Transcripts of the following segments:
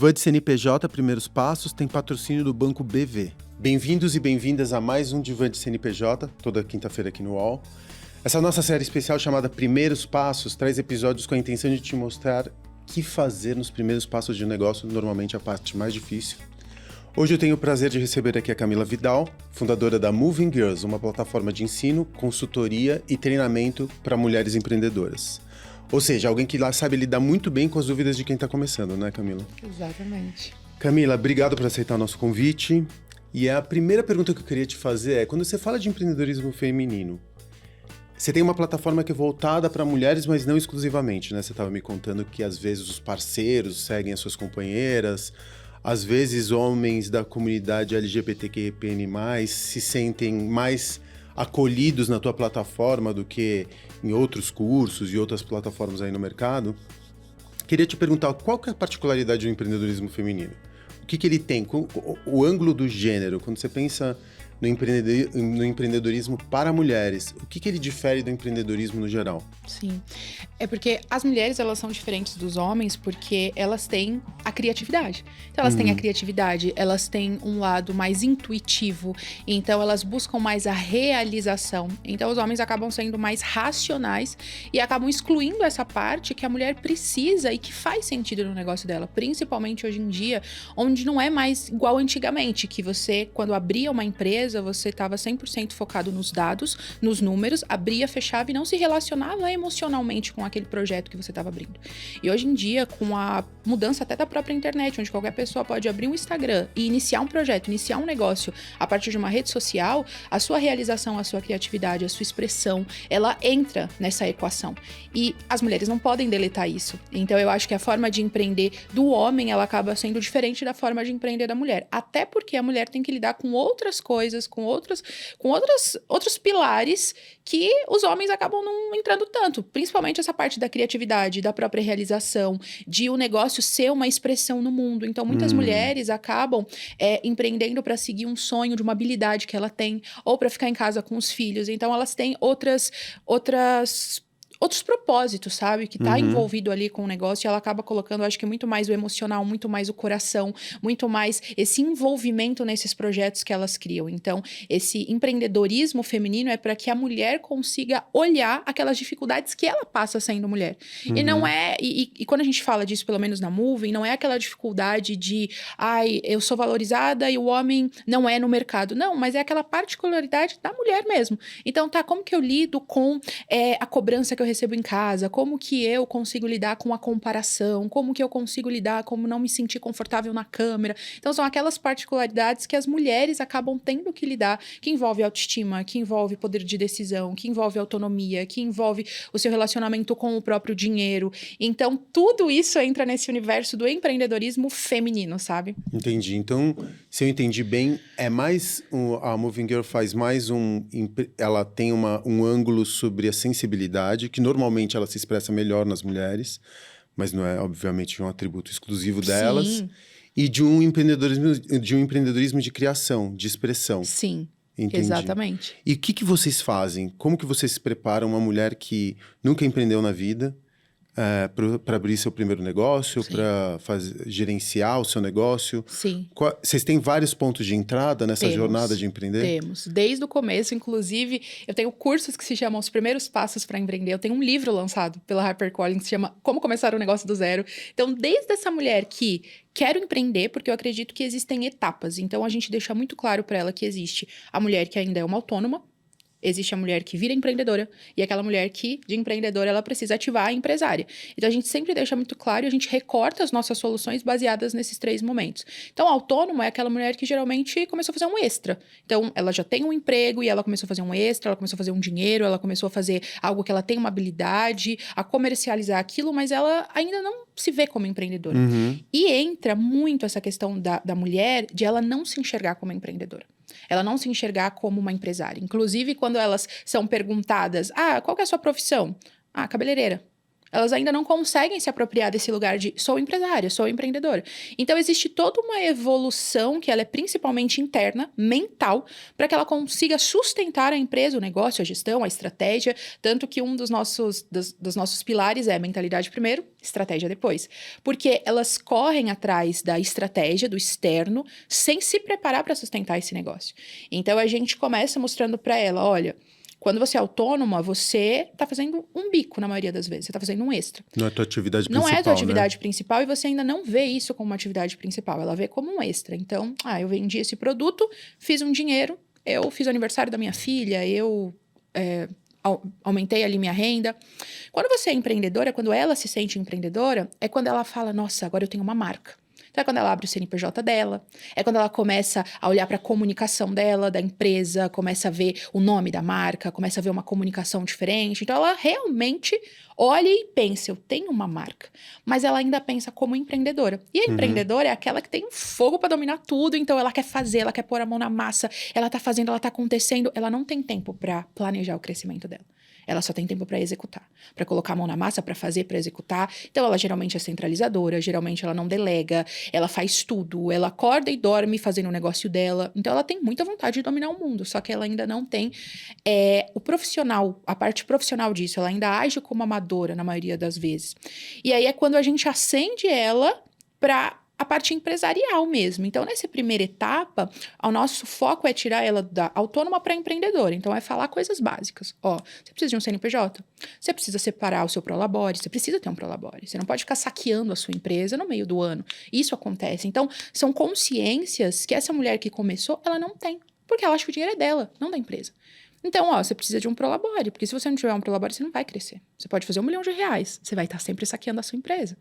Van de CNPJ Primeiros Passos tem patrocínio do Banco BV. Bem-vindos e bem-vindas a mais um Divã de CNPJ, toda quinta-feira aqui no UOL. Essa nossa série especial chamada Primeiros Passos traz episódios com a intenção de te mostrar o que fazer nos primeiros passos de um negócio, normalmente a parte mais difícil. Hoje eu tenho o prazer de receber aqui a Camila Vidal, fundadora da Moving Girls, uma plataforma de ensino, consultoria e treinamento para mulheres empreendedoras. Ou seja, alguém que lá sabe lidar muito bem com as dúvidas de quem está começando, né, Camila? Exatamente. Camila, obrigado por aceitar o nosso convite. E a primeira pergunta que eu queria te fazer é, quando você fala de empreendedorismo feminino, você tem uma plataforma que é voltada para mulheres, mas não exclusivamente, né? Você estava me contando que às vezes os parceiros seguem as suas companheiras, às vezes homens da comunidade LGBTQIAPN+, se sentem mais acolhidos na tua plataforma do que em outros cursos e outras plataformas aí no mercado. Queria te perguntar, qual que é a particularidade do empreendedorismo feminino? O que ele tem? O ângulo do gênero, quando você pensa no empreendedorismo para mulheres, o que ele difere do empreendedorismo no geral? Sim. É porque as mulheres, elas são diferentes dos homens porque elas têm a criatividade. Então, elas têm a criatividade, elas têm um lado mais intuitivo, então elas buscam mais a realização. Então, os homens acabam sendo mais racionais e acabam excluindo essa parte que a mulher precisa e que faz sentido no negócio dela. Principalmente hoje em dia, onde não é mais igual antigamente, que você, quando abria uma empresa, você estava 100% focado nos dados, nos números, abria, fechava e não se relacionava emocionalmente com aquele projeto que você estava abrindo. E hoje em dia, com a mudança até da própria internet, onde qualquer pessoa pode abrir um Instagram e iniciar um projeto, iniciar um negócio a partir de uma rede social, a sua realização, a sua criatividade, a sua expressão, ela entra nessa equação. E as mulheres não podem deletar isso. Então, eu acho que a forma de empreender do homem, ela acaba sendo diferente da forma de empreender da mulher. Até porque a mulher tem que lidar com outras coisas, com outros pilares que os homens acabam não entrando tanto. Principalmente essa parte da criatividade, da própria realização, de o negócio ser uma expressão no mundo. Então, muitas mulheres acabam empreendendo para seguir um sonho de uma habilidade que ela tem, ou para ficar em casa com os filhos. Então, elas têm outros propósitos, sabe? Que tá envolvido ali com o negócio e ela acaba colocando, acho que muito mais o emocional, muito mais o coração, muito mais esse envolvimento nesses projetos que elas criam. Então, esse empreendedorismo feminino é para que a mulher consiga olhar aquelas dificuldades que ela passa sendo mulher. E não é... E quando a gente fala disso, pelo menos na Moving, não é aquela dificuldade de eu sou valorizada e o homem não é no mercado. Não, mas é aquela particularidade da mulher mesmo. Então, como que eu lido com a cobrança que eu recebo em casa, como que eu consigo lidar com a comparação, como que eu consigo lidar com não me sentir confortável na câmera. Então, são aquelas particularidades que as mulheres acabam tendo que lidar, que envolve autoestima, que envolve poder de decisão, que envolve autonomia, que envolve o seu relacionamento com o próprio dinheiro. Então, tudo isso entra nesse universo do empreendedorismo feminino, sabe? Entendi. Então, se eu entendi bem, a Moving Girl faz mais ela tem um ângulo sobre a sensibilidade, que normalmente ela se expressa melhor nas mulheres, mas não é, obviamente, um atributo exclusivo delas. Sim. E de um empreendedorismo de criação, de expressão. Sim, Entendi. exatamente. E o que vocês fazem? Como que vocês se preparam uma mulher que nunca empreendeu na vida para abrir seu primeiro negócio, para gerenciar o seu negócio? Sim. Vocês têm vários pontos de entrada nessa jornada de empreender? Temos. Desde o começo, inclusive, eu tenho cursos que se chamam Os Primeiros Passos para Empreender. Eu tenho um livro lançado pela HarperCollins que se chama Como Começar um Negócio do Zero. Então, desde essa mulher que quero empreender, porque eu acredito que existem etapas. Então, a gente deixa muito claro para ela que existe a mulher que ainda é uma autônoma, existe a mulher que vira empreendedora e aquela mulher que, de empreendedora, ela precisa ativar a empresária. Então, a gente sempre deixa muito claro e a gente recorta as nossas soluções baseadas nesses 3 momentos. Então, autônomo é aquela mulher que geralmente começou a fazer um extra. Então, ela já tem um emprego e ela começou a fazer um extra, ela começou a fazer um dinheiro, ela começou a fazer algo que ela tem uma habilidade, a comercializar aquilo, mas ela ainda não se vê como empreendedora. E entra muito essa questão da mulher de ela não se enxergar como empreendedora. Ela não se enxergar como uma empresária. Inclusive, quando elas são perguntadas, qual que é a sua profissão? Cabeleireira. Elas ainda não conseguem se apropriar desse lugar de sou empresária, sou empreendedora. Então, existe toda uma evolução que ela é principalmente interna, mental, para que ela consiga sustentar a empresa, o negócio, a gestão, a estratégia. Tanto que um dos nossos pilares é mentalidade primeiro, estratégia depois. Porque elas correm atrás da estratégia, do externo, sem se preparar para sustentar esse negócio. Então, a gente começa mostrando para ela, olha, quando você é autônoma, você está fazendo um bico na maioria das vezes, você está fazendo um extra. Não é a tua atividade principal, Não é a tua atividade né? principal e você ainda não vê isso como uma atividade principal, ela vê como um extra. Então, eu vendi esse produto, fiz um dinheiro, eu fiz o aniversário da minha filha, eu aumentei ali minha renda. Quando você é empreendedora, quando ela se sente empreendedora, é quando ela fala, nossa, agora eu tenho uma marca. Então, é quando ela abre o CNPJ dela, é quando ela começa a olhar para a comunicação dela, da empresa, começa a ver o nome da marca, começa a ver uma comunicação diferente. Então, ela realmente olha e pensa, eu tenho uma marca. Mas ela ainda pensa como empreendedora. E a empreendedora é aquela que tem fogo para dominar tudo, então ela quer fazer, ela quer pôr a mão na massa, ela tá fazendo, ela tá acontecendo, ela não tem tempo para planejar o crescimento dela. Ela só tem tempo para executar, para colocar a mão na massa, para fazer, para executar. Então, ela geralmente é centralizadora, geralmente ela não delega, ela faz tudo, ela acorda e dorme fazendo o negócio dela. Então, ela tem muita vontade de dominar o mundo, só que ela ainda não tem o profissional, a parte profissional disso. Ela ainda age como amadora na maioria das vezes. E aí é quando a gente acende ela para a parte empresarial mesmo. Então, nessa primeira etapa, o nosso foco é tirar ela da autônoma para empreendedora. Então, é falar coisas básicas. Ó, você precisa de um CNPJ? Você precisa separar o seu Prolabore? Você precisa ter um Prolabore. Você não pode ficar saqueando a sua empresa no meio do ano. Isso acontece. Então, são consciências que essa mulher que começou, ela não tem. Porque ela acha que o dinheiro é dela, não da empresa. Então, você precisa de um Prolabore, porque se você não tiver um Prolabore, você não vai crescer. Você pode fazer R$1 milhão, você vai estar sempre saqueando a sua empresa.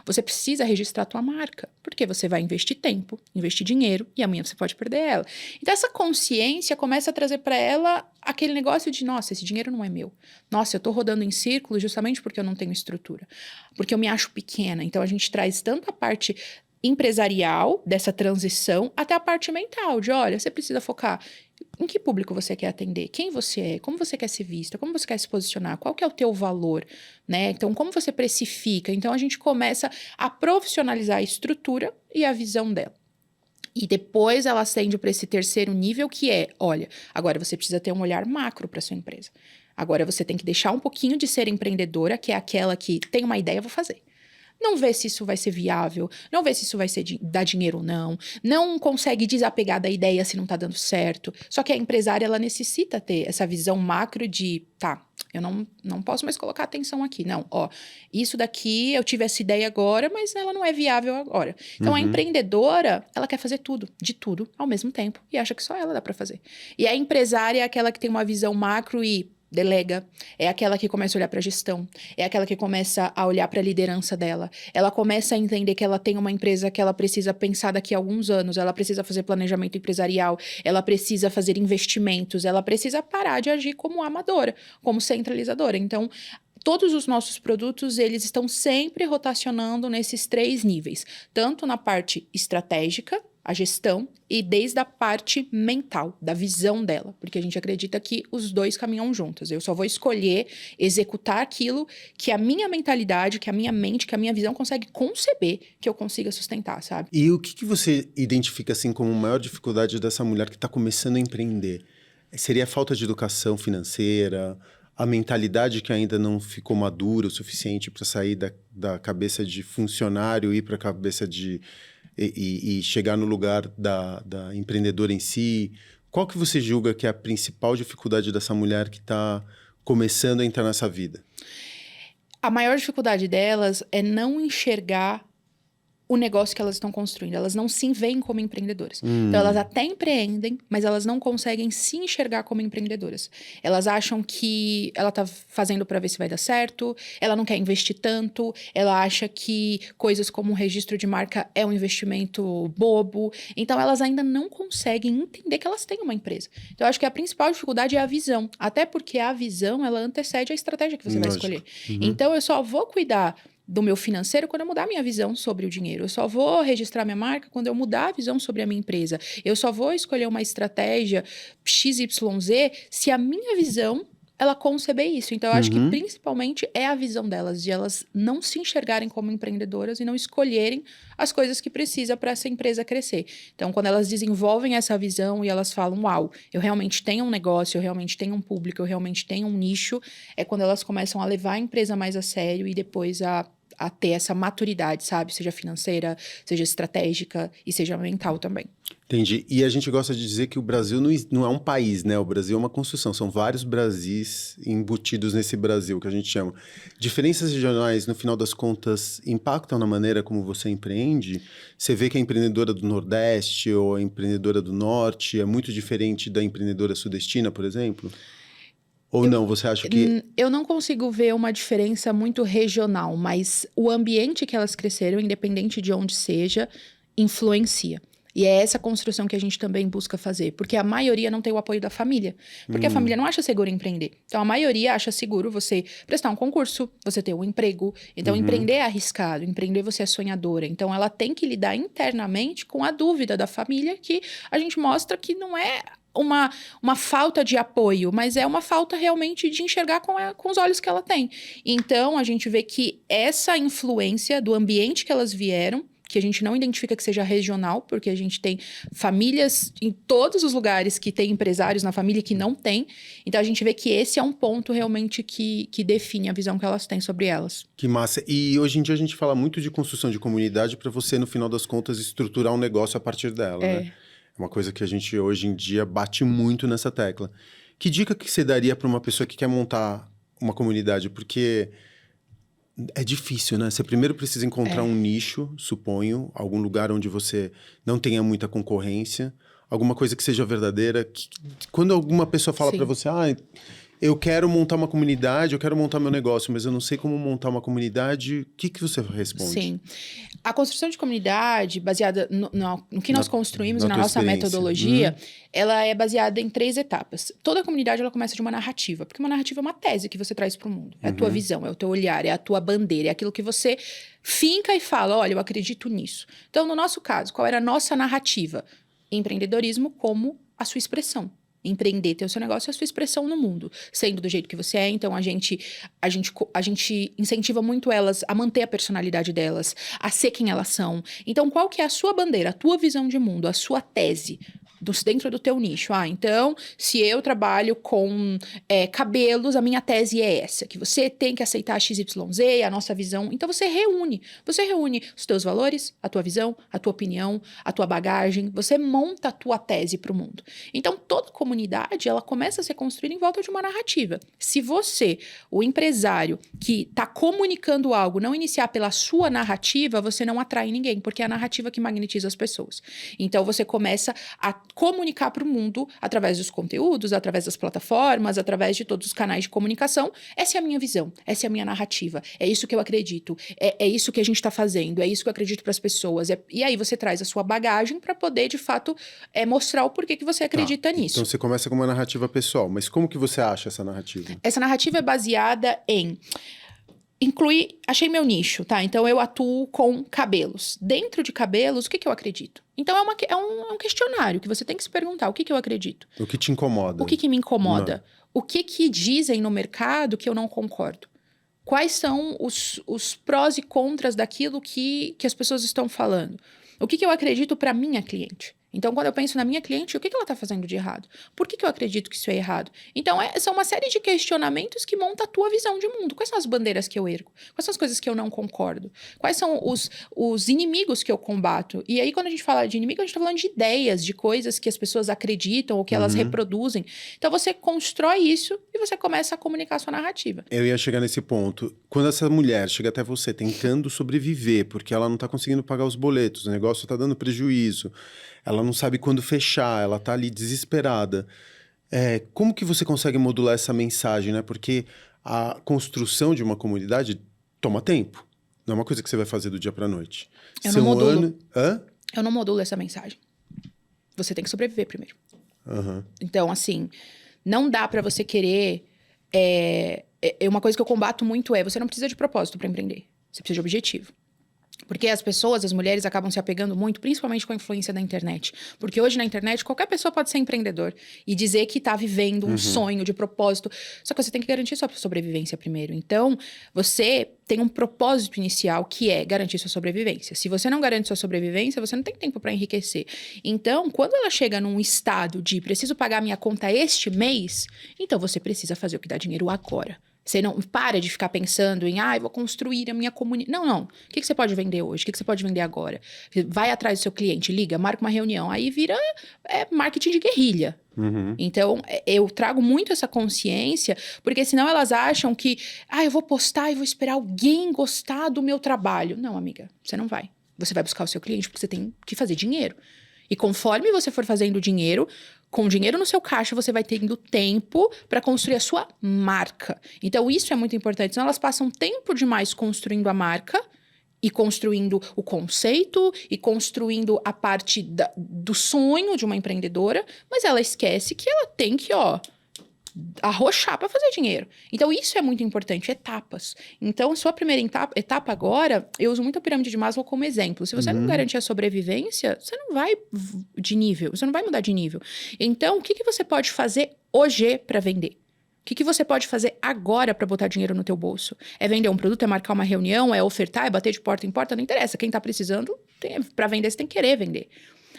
Você precisa registrar a tua marca, porque você vai investir tempo, investir dinheiro, e amanhã você pode perder ela. Então, essa consciência começa a trazer para ela aquele negócio de, nossa, esse dinheiro não é meu. Nossa, eu tô rodando em círculos justamente porque eu não tenho estrutura, porque eu me acho pequena. Então, a gente traz tanto a parte empresarial dessa transição até a parte mental de, olha, você precisa focar em que público você quer atender, quem você é, como você quer ser vista, como você quer se posicionar, qual que é o teu valor, né? Então, como você precifica. Então, a gente começa a profissionalizar a estrutura e a visão dela. E depois ela ascende para esse terceiro nível que é, olha, agora você precisa ter um olhar macro para sua empresa. Agora você tem que deixar um pouquinho de ser empreendedora, que é aquela que tem uma ideia, vou fazer. Não vê se isso vai ser viável, não vê se isso vai dar dinheiro ou não consegue desapegar da ideia se não tá dando certo. Só que a empresária, ela necessita ter essa visão macro de, tá, eu não posso mais colocar atenção aqui. Não, isso daqui, eu tive essa ideia agora, mas ela não é viável agora. Então, a empreendedora, ela quer fazer tudo, de tudo, ao mesmo tempo, e acha que só ela dá pra fazer. E a empresária é aquela que tem uma visão macro e delega, é aquela que começa a olhar para a gestão, é aquela que começa a olhar para a liderança dela. Ela começa a entender que ela tem uma empresa que ela precisa pensar daqui a alguns anos, ela precisa fazer planejamento empresarial, ela precisa fazer investimentos, ela precisa parar de agir como amadora, como centralizadora. Então, todos os nossos produtos, eles estão sempre rotacionando nesses 3 níveis, tanto na parte estratégica, a gestão, e desde a parte mental, da visão dela, porque a gente acredita que os dois caminham juntos. Eu só vou escolher executar aquilo que a minha mentalidade, que a minha mente, que a minha visão consegue conceber, que eu consiga sustentar, sabe? E o que você identifica assim como a maior dificuldade dessa mulher que está começando a empreender? Seria a falta de educação financeira, a mentalidade que ainda não ficou madura o suficiente para sair da cabeça de funcionário e ir para a cabeça de... E chegar no lugar da empreendedora em si? Qual que você julga que é a principal dificuldade dessa mulher que está começando a entrar nessa vida? A maior dificuldade delas é não enxergar o negócio que elas estão construindo. Elas não se veem como empreendedoras. Então, elas até empreendem, mas elas não conseguem se enxergar como empreendedoras. Elas acham que ela tá fazendo para ver se vai dar certo, ela não quer investir tanto, ela acha que coisas como um registro de marca é um investimento bobo. Então, elas ainda não conseguem entender que elas têm uma empresa. Então, eu acho que a principal dificuldade é a visão. Até porque a visão, ela antecede a estratégia que você vai escolher. Então, eu só vou cuidar do meu financeiro quando eu mudar minha visão sobre o dinheiro. Eu só vou registrar minha marca quando eu mudar a visão sobre a minha empresa. Eu só vou escolher uma estratégia XYZ se a minha visão ela conceber isso. Então, eu acho que principalmente é a visão delas, de elas não se enxergarem como empreendedoras e não escolherem as coisas que precisa para essa empresa crescer. Então, quando elas desenvolvem essa visão e elas falam, uau, eu realmente tenho um negócio, eu realmente tenho um público, eu realmente tenho um nicho, é quando elas começam a levar a empresa mais a sério e depois a ter essa maturidade, sabe? Seja financeira, seja estratégica e seja mental também. Entendi. E a gente gosta de dizer que o Brasil não é um país, né? O Brasil é uma construção. São vários Brasis embutidos nesse Brasil, que a gente chama. Diferenças regionais, no final das contas, impactam na maneira como você empreende? Você vê que a empreendedora do Nordeste ou a empreendedora do Norte é muito diferente da empreendedora sudestina, por exemplo? Ou não, você acha que... Eu não consigo ver uma diferença muito regional, mas o ambiente que elas cresceram, independente de onde seja, influencia. E é essa construção que a gente também busca fazer. Porque a maioria não tem o apoio da família. Porque a família não acha seguro empreender. Então, a maioria acha seguro você prestar um concurso, você ter um emprego. Então, empreender é arriscado. Empreender você é sonhadora. Então, ela tem que lidar internamente com a dúvida da família, que a gente mostra que não é uma falta de apoio, mas é uma falta realmente de enxergar com os olhos que ela tem. Então, a gente vê que essa influência do ambiente que elas vieram, que a gente não identifica que seja regional, porque a gente tem famílias em todos os lugares que tem empresários na família que não tem. Então, a gente vê que esse é um ponto realmente que define a visão que elas têm sobre elas. Que massa. E hoje em dia a gente fala muito de construção de comunidade para você, no final das contas, estruturar um negócio a partir dela, né? É uma coisa que a gente hoje em dia bate muito nessa tecla. Que dica que você daria para uma pessoa que quer montar uma comunidade? Porque é difícil, né? Você primeiro precisa encontrar um nicho, suponho, algum lugar onde você não tenha muita concorrência, alguma coisa que seja verdadeira. Quando alguma pessoa fala para você, eu quero montar uma comunidade, eu quero montar meu negócio, mas eu não sei como montar uma comunidade, o que você responde? Sim. A construção de comunidade, baseada no que nós construímos e na nossa metodologia, ela é baseada em 3 etapas. Toda comunidade, ela começa de uma narrativa, porque uma narrativa é uma tese que você traz para o mundo. É a tua visão, é o teu olhar, é a tua bandeira, é aquilo que você finca e fala, olha, eu acredito nisso. Então, no nosso caso, qual era a nossa narrativa? Empreendedorismo como a sua expressão. Empreender, ter o seu negócio é a sua expressão no mundo, sendo do jeito que você é. Então, a gente incentiva muito elas a manter a personalidade delas, a ser quem elas são. Então, qual que é a sua bandeira, a tua visão de mundo, a sua tese dentro do teu nicho? Então, se eu trabalho com cabelos, a minha tese é essa, que você tem que aceitar XYZ, a nossa visão. Então, você reúne os teus valores, a tua visão, a tua opinião, a tua bagagem, você monta a tua tese para o mundo. Então, toda comunidade, ela começa a ser construída em volta de uma narrativa. Se você, o empresário que está comunicando algo, não iniciar pela sua narrativa, você não atrai ninguém, porque é a narrativa que magnetiza as pessoas. Então, você começa a comunicar para o mundo através dos conteúdos, através das plataformas, através de todos os canais de comunicação. Essa é a minha visão, essa é a minha narrativa, é isso que eu acredito, é isso que a gente está fazendo, é isso que eu acredito para as pessoas. E aí você traz a sua bagagem para poder, de fato, mostrar o porquê que você acredita nisso. Então você começa com uma narrativa pessoal, mas como que você acha essa narrativa? Essa narrativa é baseada em achei meu nicho, tá? Então, eu atuo com cabelos. Dentro de cabelos, o que eu acredito? Então, é um questionário que você tem que se perguntar. O que eu acredito? O que te incomoda? O que me incomoda? O que dizem no mercado que eu não concordo? Quais são os prós e contras daquilo que as pessoas estão falando? O que eu acredito para minha cliente? Então, quando eu penso na minha cliente, o que ela está fazendo de errado? Por que eu acredito que isso é errado? Então, são uma série de questionamentos que montam a tua visão de mundo. Quais são as bandeiras que eu ergo? Quais são as coisas que eu não concordo? Quais são os inimigos que eu combato? E aí, quando a gente fala de inimigo, a gente está falando de ideias, de coisas que as pessoas acreditam ou que elas reproduzem. Então, você constrói isso e você começa a comunicar a sua narrativa. Eu ia chegar nesse ponto. Quando essa mulher chega até você tentando sobreviver, porque ela não está conseguindo pagar os boletos, o negócio está dando prejuízo, ela não sabe quando fechar, ela tá ali desesperada. Como que você consegue modular essa mensagem, né? Porque a construção de uma comunidade toma tempo. Não é uma coisa que você vai fazer do dia pra noite. Eu não modulo. Eu não modulo essa mensagem. Você tem que sobreviver primeiro. Então, assim, não dá pra você querer... Uma coisa que eu combato muito você não precisa de propósito pra empreender. Você precisa de objetivo. Porque as mulheres acabam se apegando muito, principalmente com a influência da internet. Porque hoje na internet, qualquer pessoa pode ser empreendedor e dizer que tá vivendo um sonho de propósito. Só que você tem que garantir sua sobrevivência primeiro. Então, você tem um propósito inicial que é garantir sua sobrevivência. Se você não garante sua sobrevivência, você não tem tempo para enriquecer. Então, quando ela chega num estado de preciso pagar minha conta este mês, então você precisa fazer o que dá dinheiro agora. Você não para de ficar pensando em, vou construir a minha comunidade. Não. O que você pode vender hoje? O que você pode vender agora? Vai atrás do seu cliente, liga, marca uma reunião. Aí vira marketing de guerrilha. Então, eu trago muito essa consciência, porque senão elas acham que, eu vou postar e vou esperar alguém gostar do meu trabalho. Não, amiga, você não vai. Você vai buscar o seu cliente porque você tem que fazer dinheiro. E conforme você for fazendo dinheiro, com dinheiro no seu caixa, você vai tendo tempo para construir a sua marca. Então, isso é muito importante. Senão, elas passam tempo demais construindo a marca e construindo o conceito e construindo a parte do sonho de uma empreendedora, mas ela esquece que ela tem que, arrochar para fazer dinheiro. Então, isso é muito importante, etapas. Então, sua primeira etapa agora, eu uso muito a pirâmide de Maslow como exemplo. Se você não garantir a sobrevivência, você não vai de nível, você não vai mudar de nível. Então, o que você pode fazer hoje para vender? O que você pode fazer agora para botar dinheiro no teu bolso? É vender um produto, é marcar uma reunião, é ofertar, é bater de porta em porta, não interessa. Quem tá precisando, para vender, você tem que querer vender.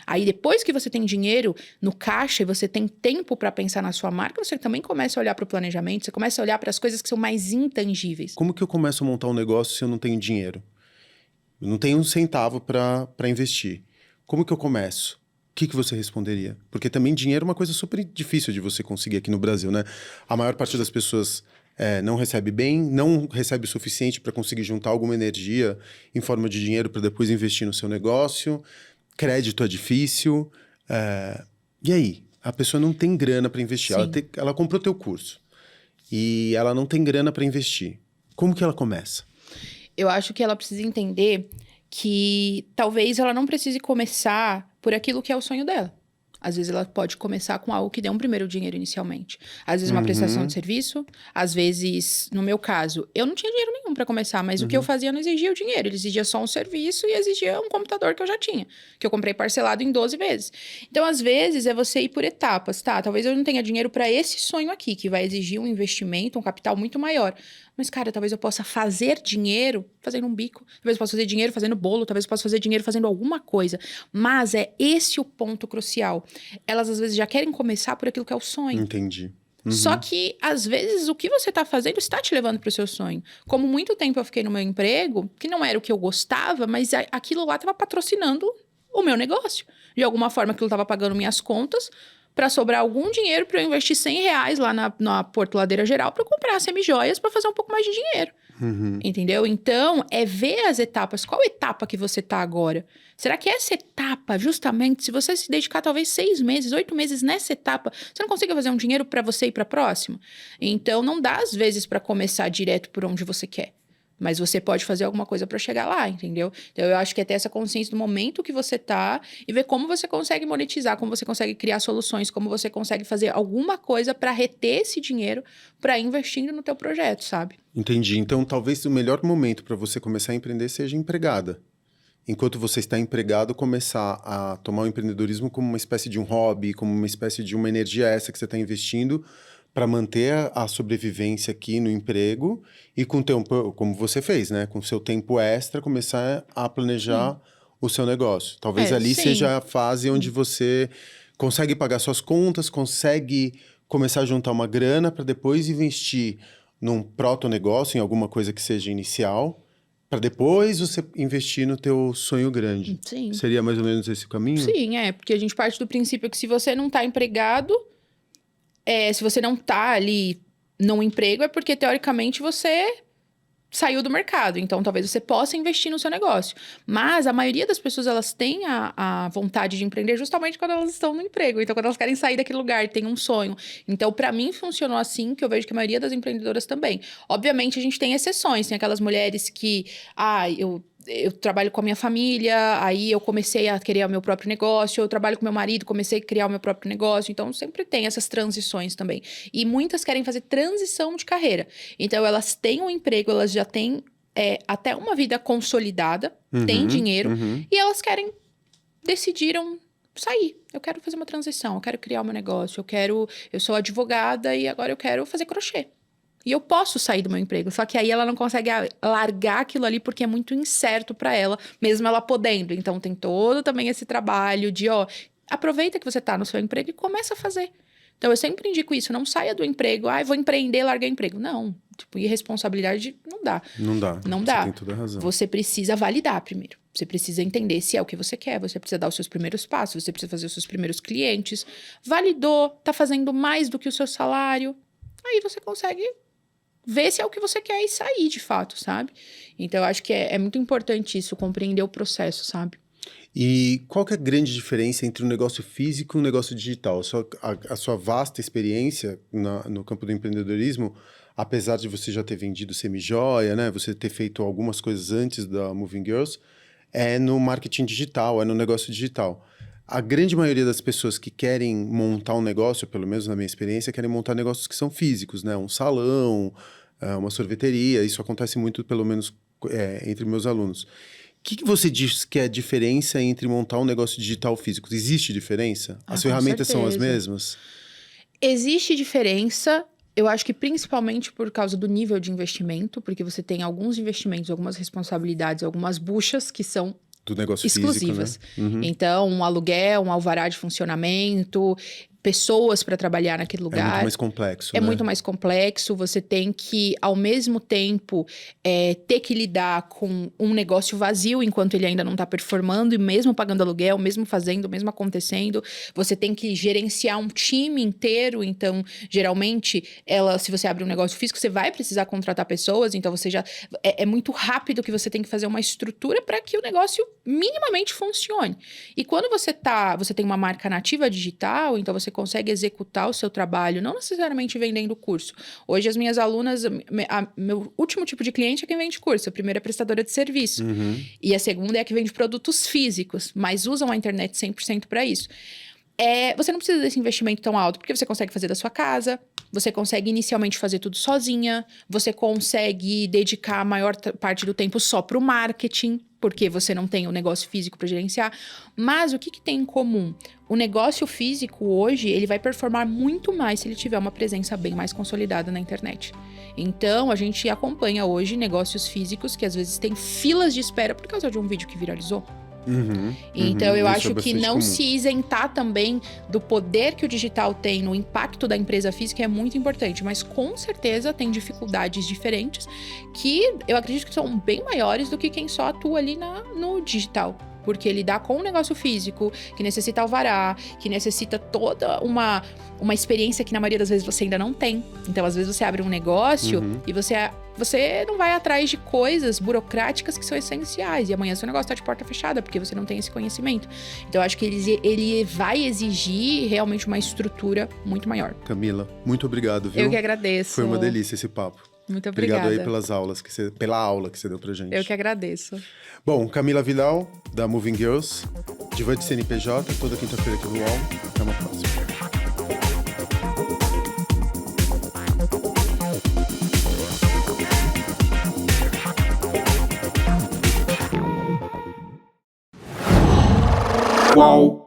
Aí, depois que você tem dinheiro no caixa e você tem tempo para pensar na sua marca, você também começa a olhar para o planejamento, você começa a olhar para as coisas que são mais intangíveis. Como que eu começo a montar um negócio se eu não tenho dinheiro? Eu não tenho um centavo para investir. Como que eu começo? O que você responderia? Porque também dinheiro é uma coisa super difícil de você conseguir aqui no Brasil, né? A maior parte das pessoas não recebe bem, não recebe o suficiente para conseguir juntar alguma energia em forma de dinheiro para depois investir no seu negócio. Crédito é difícil. E aí? A pessoa não tem grana para investir. Ela comprou teu curso e ela não tem grana para investir. Como que ela começa? Eu acho que ela precisa entender que talvez ela não precise começar por aquilo que é o sonho dela. Às vezes ela pode começar com algo que dê um primeiro dinheiro inicialmente. Às vezes uma prestação de serviço, às vezes, no meu caso, eu não tinha dinheiro nenhum para começar, mas o que eu fazia não exigia o dinheiro, ele exigia só um serviço e exigia um computador que eu já tinha, que eu comprei parcelado em 12 vezes. Então, às vezes, é você ir por etapas, tá? Talvez eu não tenha dinheiro para esse sonho aqui, que vai exigir um investimento, um capital muito maior. Mas, cara, talvez eu possa fazer dinheiro fazendo um bico. Talvez eu possa fazer dinheiro fazendo bolo. Talvez eu possa fazer dinheiro fazendo alguma coisa. Mas é esse o ponto crucial. Elas, às vezes, já querem começar por aquilo que é o sonho. Entendi. Só que, às vezes, o que você está fazendo está te levando para o seu sonho. Como muito tempo eu fiquei no meu emprego, que não era o que eu gostava, mas aquilo lá estava patrocinando o meu negócio. De alguma forma, aquilo estava pagando minhas contas, para sobrar algum dinheiro para eu investir R$100 lá na Porto Ladeira Geral para comprar semijoias para fazer um pouco mais de dinheiro. Entendeu? Então, é ver as etapas. Qual etapa que você tá agora? Será que essa etapa, justamente, se você se dedicar talvez 6 meses, 8 meses nessa etapa, você não consegue fazer um dinheiro para você ir para a próxima? Então, não dá às vezes para começar direto por onde você quer. Mas você pode fazer alguma coisa para chegar lá, entendeu? Então, eu acho que é ter essa consciência do momento que você tá e ver como você consegue monetizar, como você consegue criar soluções, como você consegue fazer alguma coisa para reter esse dinheiro para investindo no teu projeto, sabe? Entendi. Então, talvez o melhor momento para você começar a empreender seja empregada. Enquanto você está empregado, começar a tomar o empreendedorismo como uma espécie de um hobby, como uma espécie de uma energia essa que você está investindo para manter a sobrevivência aqui no emprego e com tempo, como você fez, né? Com seu tempo extra, começar a planejar o seu negócio. Talvez ali seja a fase onde você consegue pagar suas contas, consegue começar a juntar uma grana para depois investir num proto-negócio, em alguma coisa que seja inicial, para depois você investir no teu sonho grande. Sim. Seria mais ou menos esse o caminho? Sim, porque a gente parte do princípio que se você não está empregado, se você não tá ali num emprego, é porque, teoricamente, você saiu do mercado. Então, talvez você possa investir no seu negócio. Mas a maioria das pessoas, elas têm a vontade de empreender justamente quando elas estão no emprego. Então, quando elas querem sair daquele lugar, tem um sonho. Então, para mim, funcionou assim, que eu vejo que a maioria das empreendedoras também. Obviamente, a gente tem exceções. Tem aquelas mulheres que, eu trabalho com a minha família, aí eu comecei a criar o meu próprio negócio, eu trabalho com meu marido, comecei a criar o meu próprio negócio, então sempre tem essas transições também. E muitas querem fazer transição de carreira. Então elas têm um emprego, elas já têm até uma vida consolidada, têm dinheiro, e elas decidiram sair. Eu quero fazer uma transição, eu quero criar o meu negócio, eu sou advogada e agora eu quero fazer crochê. E eu posso sair do meu emprego, só que aí ela não consegue largar aquilo ali porque é muito incerto para ela, mesmo ela podendo. Então tem todo também esse trabalho de, aproveita que você tá no seu emprego e começa a fazer. Então eu sempre indico isso, não saia do emprego, vou empreender, largar emprego. Não, irresponsabilidade não dá. Não dá. Você tem toda a razão. Você precisa validar primeiro. Você precisa entender se é o que você quer, você precisa dar os seus primeiros passos, você precisa fazer os seus primeiros clientes. Validou, tá fazendo mais do que o seu salário. Aí você consegue ver se é o que você quer e sair de fato, sabe? Então, eu acho que é muito importante isso, compreender o processo, sabe? E qual que é a grande diferença entre um negócio físico e um negócio digital? A sua vasta experiência no campo do empreendedorismo, apesar de você já ter vendido semijoia, né? Você ter feito algumas coisas antes da Moving Girls, é no marketing digital, é no negócio digital. A grande maioria das pessoas que querem montar um negócio, pelo menos na minha experiência, querem montar negócios que são físicos, né? Um salão, uma sorveteria. Isso acontece muito, pelo menos, entre meus alunos. O que você diz que é a diferença entre montar um negócio digital físico? Existe diferença? As ferramentas são as mesmas? Existe diferença. Eu acho que principalmente por causa do nível de investimento, porque você tem alguns investimentos, algumas responsabilidades, algumas buchas que são do negócio exclusivas. Físico, né? Então, um aluguel, um alvará de funcionamento, pessoas para trabalhar naquele lugar. É muito mais complexo, É muito mais complexo. Você tem que, ao mesmo tempo, ter que lidar com um negócio vazio enquanto ele ainda não está performando, e mesmo pagando aluguel, mesmo fazendo, mesmo acontecendo. Você tem que gerenciar um time inteiro. Então, geralmente, se você abre um negócio físico, você vai precisar contratar pessoas. Então, você já... É muito rápido que você tem que fazer uma estrutura para que o negócio minimamente funcione. E quando você tem uma marca nativa digital, então você consegue executar o seu trabalho, não necessariamente vendendo curso. Hoje, as minhas alunas, meu último tipo de cliente é quem vende curso. A primeira é prestadora de serviço. E a segunda é a que vende produtos físicos, mas usam a internet 100% para isso. Você não precisa desse investimento tão alto, porque você consegue fazer da sua casa, você consegue inicialmente fazer tudo sozinha, você consegue dedicar a maior parte do tempo só para o marketing, porque você não tem o negócio físico para gerenciar. Mas o que tem em comum? O negócio físico hoje, ele vai performar muito mais se ele tiver uma presença bem mais consolidada na internet. Então, a gente acompanha hoje negócios físicos que às vezes têm filas de espera por causa de um vídeo que viralizou. Então, eu acho que não se isentar também do poder que o digital tem no impacto da empresa física é muito importante, mas com certeza tem dificuldades diferentes que eu acredito que são bem maiores do que quem só atua ali no digital. Porque lidar com um negócio físico, que necessita alvará, que necessita toda uma experiência que na maioria das vezes você ainda não tem. Então, às vezes você abre um negócio e você não vai atrás de coisas burocráticas que são essenciais. E amanhã seu negócio tá de porta fechada, porque você não tem esse conhecimento. Então, eu acho que ele vai exigir realmente uma estrutura muito maior. Camila, muito obrigado, viu? Eu que agradeço. Foi uma delícia esse papo. Muito obrigada. Obrigado aí pela aula que você deu pra gente. Eu que agradeço. Bom, Camila Vidal, da Moving Girls, diva de CNPJ, toda quinta-feira aqui no UOL. Até uma próxima. Uau!